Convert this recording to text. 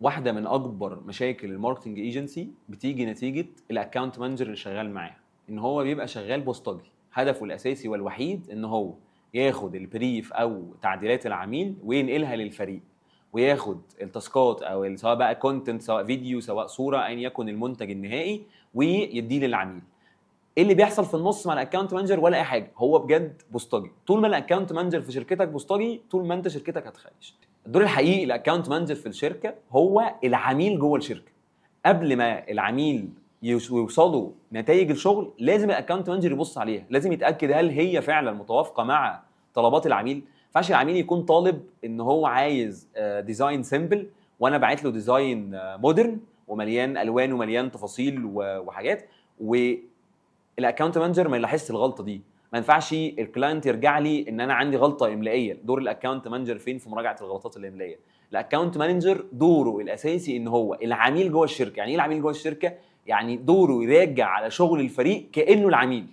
واحده من اكبر مشاكل الماركتنج ايجنسي بتيجي نتيجه الاكونت مانجر اللي شغال معاها، ان هو بيبقى شغال بوسطجي. هدفه الاساسي والوحيد ان هو ياخد البريف او تعديلات العميل وينقلها للفريق، وياخد التاسكات او سواء بقى كونتنت سواء فيديو سواء صوره ايا يكن المنتج النهائي ويديه للعميل. ايه اللي بيحصل في النص مع الاكونت مانجر؟ ولا اي حاجه، هو بجد بوسطجي. طول ما الاكونت مانجر في شركتك بوسطجي، طول ما انت شركتك هتخيش. الدور الحقيقي الاكونت مانجر في الشركه هو العميل جوه الشركه. قبل ما العميل يوصلوا نتائج الشغل، لازم الاكونت مانجر يبص عليها، لازم يتاكد هل هي فعلا متوافقه مع طلبات العميل. ما ينفعش العميل يكون طالب ان هو عايز ديزاين سيمبل وانا باعت له ديزاين مودرن ومليان الوان ومليان تفاصيل وحاجات، والاكونت مانجر ما يلاحظش الغلطه دي. ما ينفعش الكلاينت يرجع لي ان انا عندي غلطه املائيه. دور الاكونت مانجر فين في مراجعه الغلطات الاملائيه؟ الاكونت مانجر دوره الاساسي ان هو العميل جوه الشركه. يعني ايه العميل جوه الشركه؟ يعني دوره يراجع على شغل الفريق كانه العميل.